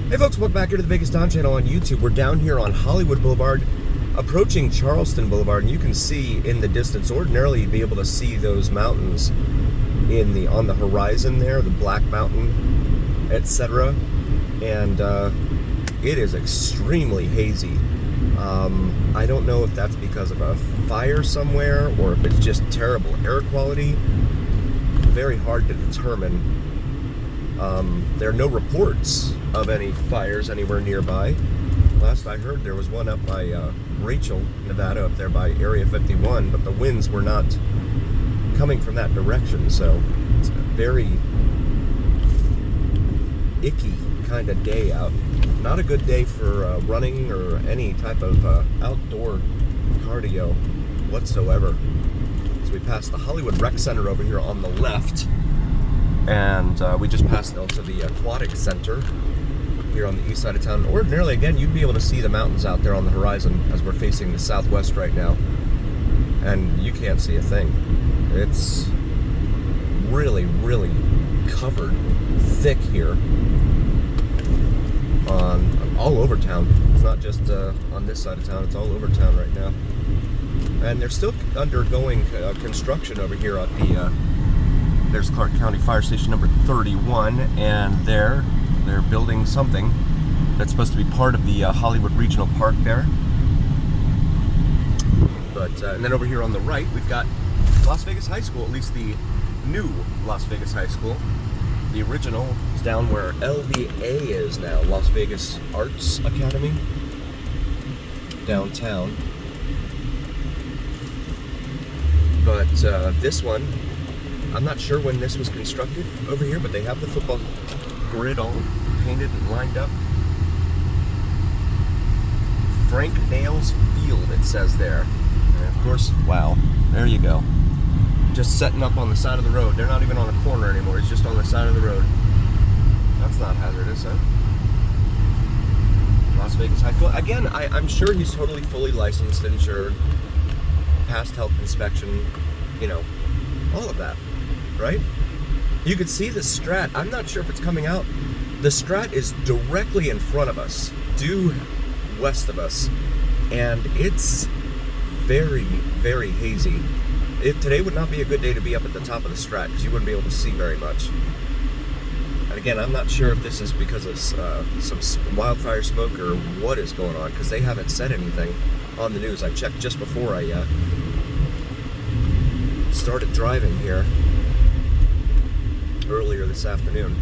Hey folks, welcome back here to the VegasDon channel on YouTube. We're down here on Hollywood Boulevard, approaching Charleston Boulevard, and you can see in the distance, ordinarily you'd be able to see those mountains on the horizon there, the Black Mountain, etc. And it is extremely hazy. I don't know if that's because of a fire somewhere or if it's just terrible air quality. Very hard to determine. There are no reports of any fires anywhere nearby. Last I heard, there was one up by Rachel, Nevada, up there by Area 51, but the winds were not coming from that direction, so it's a very icky kind of day out. Not a good day for running or any type of outdoor cardio whatsoever. So we passed the Hollywood Rec Center over here on the left, and we just passed also the Aquatic Center here on the east side of town. Ordinarily, again, you'd be able to see the mountains out there on the horizon as we're facing the southwest right now, and you can't see a thing. It's really, really covered thick here all over town. It's not just on this side of town, it's all over town right now. And they're still undergoing construction over here at there's Clark County Fire Station number 31, and they're building something that's supposed to be part of the Hollywood Regional Park there. But and then over here on the right, we've got Las Vegas High School, at least the new Las Vegas High School. The original is down where LVA is now, Las Vegas Arts Academy, downtown. But this one, I'm not sure when this was constructed over here, but they have the football grid all painted and lined up. Frank Nails Field, it says there. And of course, wow, there you go. Just setting up on the side of the road. They're not even on a corner anymore, it's just on the side of the road. That's not hazardous, huh? Las Vegas High School. Again, I'm sure he's totally fully licensed, insured, passed health inspection, you know, all of that. Right? You could see the Strat. I'm not sure if it's coming out. The Strat is directly in front of us, due west of us, and it's very, very hazy. Today would not be a good day to be up at the top of the Strat because you wouldn't be able to see very much. And again, I'm not sure if this is because of some wildfire smoke or what is going on, because they haven't said anything on the news. I checked just before I started driving here earlier this afternoon.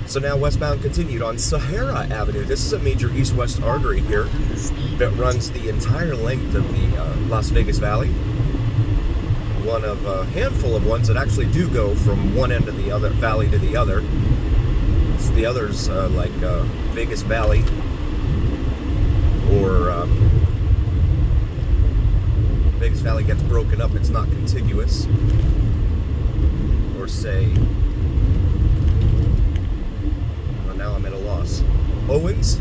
So now westbound continued on Sahara Avenue. This is a major east-west artery here that runs the entire length of the Las Vegas Valley. One of a handful of ones that actually do go from one end of the other valley to the other. It's the others like Vegas Valley or Vegas Valley gets broken up, it's not contiguous. Or say, well, now I'm at a loss. Owens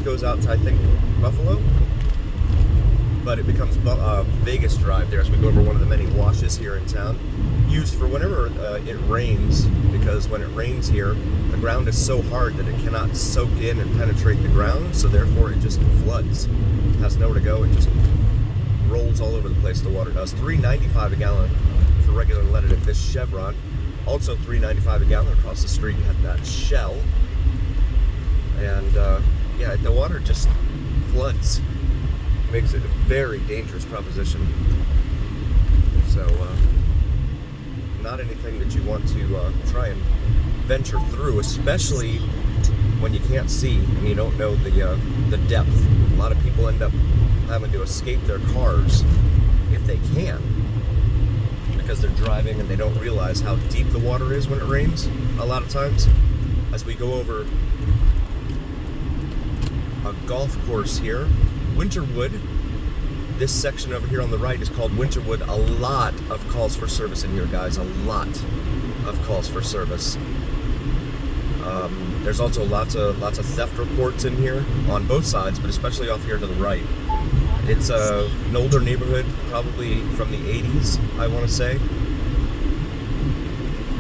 goes out to, I think, Buffalo, but it becomes Vegas Drive there as we go over one of the many washes here in town, used for whenever it rains, because when it rains here, the ground is so hard that it cannot soak in and penetrate the ground, so therefore it just floods. It has nowhere to go, it just rolls all over the place, the water does. $3.95 a gallon for regular leaded at this Chevron. Also $3.95 a gallon across the street. You have that Shell. And yeah, the water just floods. It makes it a very dangerous proposition. So not anything that you want to try and venture through, especially when you can't see and you don't know the depth. A lot of people end up having to escape their cars if they can, because they're driving and they don't realize how deep the water is when it rains a lot of times. As we go over a golf course here, Winterwood, this section over here on the right is called Winterwood. A lot of calls for service in here, guys, a lot of calls for service. There's also lots of theft reports in here on both sides, but especially off here to the right. It's an older neighborhood, probably from the 80s, I want to say.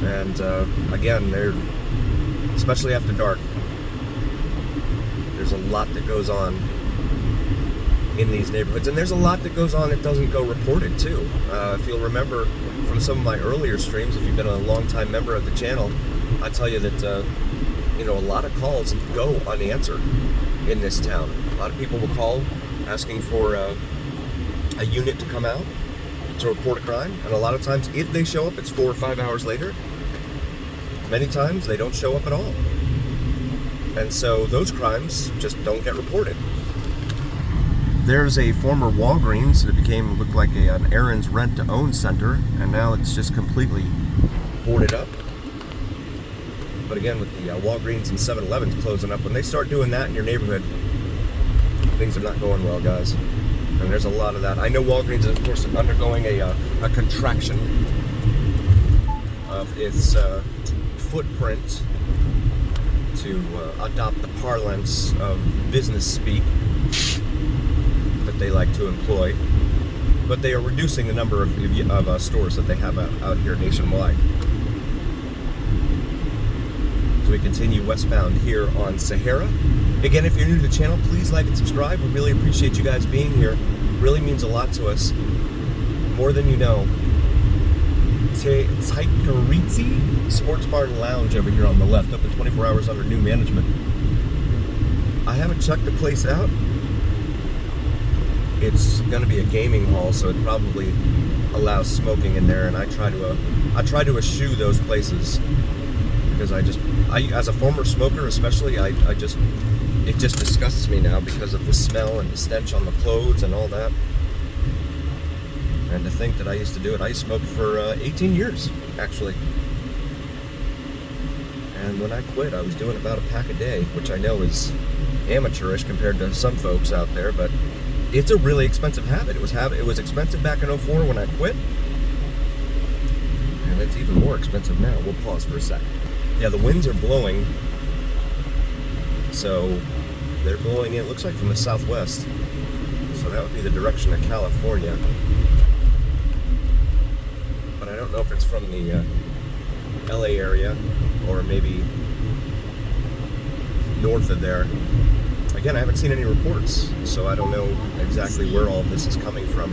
And again, they're, especially after dark, there's a lot that goes on in these neighborhoods, and there's a lot that goes on that doesn't go reported too. If you'll remember from some of my earlier streams, if you've been a long-time member of the channel, I tell you that you know, a lot of calls go unanswered in this town. A lot of people will call asking for a unit to come out to report a crime, and a lot of times if they show up, it's 4 or 5 hours later. Many times they don't show up at all, and so those crimes just don't get reported. There's a former Walgreens that looked like an Aaron's rent-to-own center, and now it's just completely boarded up. But again, with the Walgreens and 7-Elevens closing up, when they start doing that in your neighborhood, things are not going well, guys. And there's a lot of that. I know Walgreens is, of course, undergoing a contraction of its footprint to adopt the parlance of business speak that they like to employ. But they are reducing the number of stores that they have out here nationwide. So we continue westbound here on Sahara. Again, if you're new to the channel, please like and subscribe. We really appreciate you guys being here. It really means a lot to us. More than you know. Taikaritsi Sports Bar and Lounge over here on the left, open 24 hours under new management. I haven't checked the place out. It's going to be a gaming hall, so it probably allows smoking in there, and I try to eschew those places because I as a former smoker especially, it just disgusts me now because of the smell and the stench on the clothes and all that. And to think that I used to do it, I smoked for 18 years actually, and when I quit, I was doing about a pack a day, which I know is amateurish compared to some folks out there, but it's a really expensive habit. It was expensive back in 04 when I quit, and it's even more expensive now. We'll pause for a second. Yeah, the winds are blowing, so they're blowing in, it looks like from the southwest, so that would be the direction of California, but I don't know if it's from the LA area or maybe north of there. Again, I haven't seen any reports, so I don't know exactly where all this is coming from.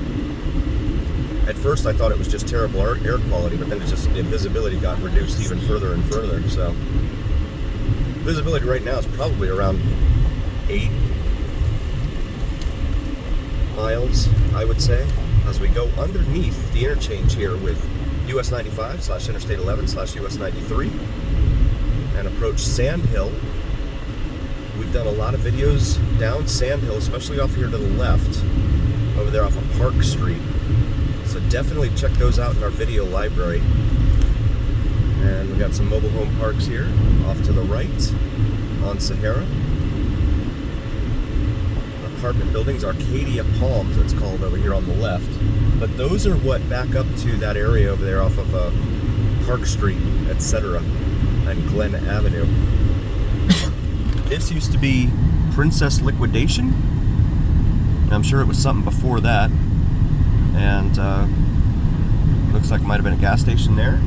At first I thought it was just terrible air quality, but then it's just the visibility got reduced even further and further. So visibility right now is probably around 8 miles, I would say, as we go underneath the interchange here with US 95 / Interstate 11 / US 93 and approach Sand Hill. We've done a lot of videos down Sand Hill, especially off here to the left, over there off of Park Street. So definitely check those out in our video library. And we got some mobile home parks here off to the right on Sahara. Apartment buildings, Arcadia Palms it's called over here on the left. But those are what back up to that area over there off of Park Street, etc. and Glen Avenue. This used to be Princess Liquidation. I'm sure it was something before that. And looks like it might have been a gas station there.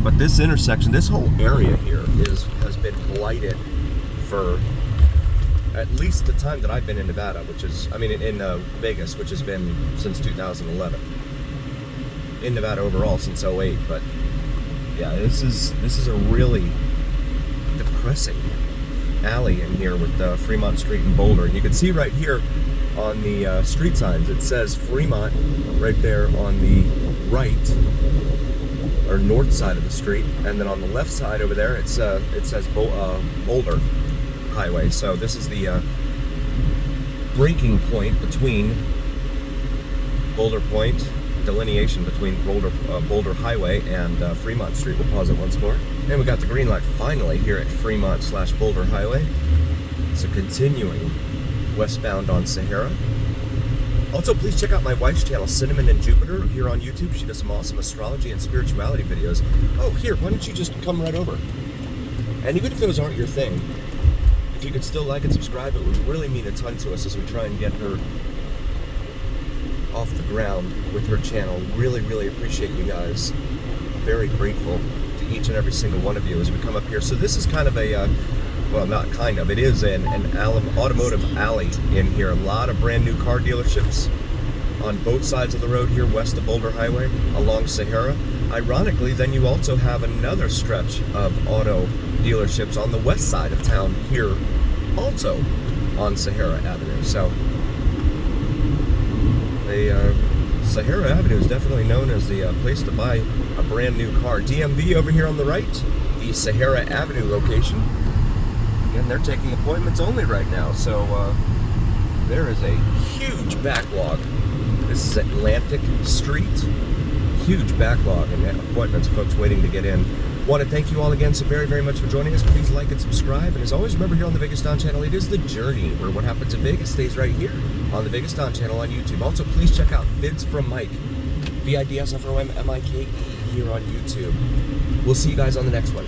But this intersection, this whole area here has been blighted for at least the time that I've been in Nevada, which is, I mean, in Vegas, which has been since 2011. In Nevada overall since 08, but yeah, this is a really depressing alley in here with Fremont Street and Boulder. And you can see right here on the street signs, it says Fremont right there on the right or north side of the street, and then on the left side over there it says Boulder Highway. So this is the breaking point between Boulder Point, delineation between Boulder Highway and Fremont Street. We'll pause it once more. And we got the green light finally here at Fremont / Boulder Highway. So continuing westbound on Sahara. Also, please check out my wife's channel, Cinnamon and Jupiter, here on YouTube. She does some awesome astrology and spirituality videos. Oh, here, why don't you just come right over? And even if those aren't your thing, if you could still like and subscribe, it would really mean a ton to us as we try and get her off the ground with her channel. Really, really appreciate you guys. Very grateful to each and every single one of you as we come up here. So this is kind of a well, not kind of, it is an automotive alley in here. A lot of brand new car dealerships on both sides of the road here, west of Boulder Highway, along Sahara. Ironically, then you also have another stretch of auto dealerships on the west side of town here, also on Sahara Avenue. So, Sahara Avenue is definitely known as the place to buy a brand new car. DMV over here on the right, the Sahara Avenue location. Again, they're taking appointments only right now, so there is a huge backlog. This is Atlantic Street. Huge backlog and appointments, folks waiting to get in. Want to thank you all again so very, very much for joining us. Please like and subscribe. And as always, remember here on the VegasDon channel, it is the journey where what happens in Vegas stays right here on the VegasDon channel on YouTube. Also, please check out Vids from Mike, VidsFromMike here on YouTube. We'll see you guys on the next one.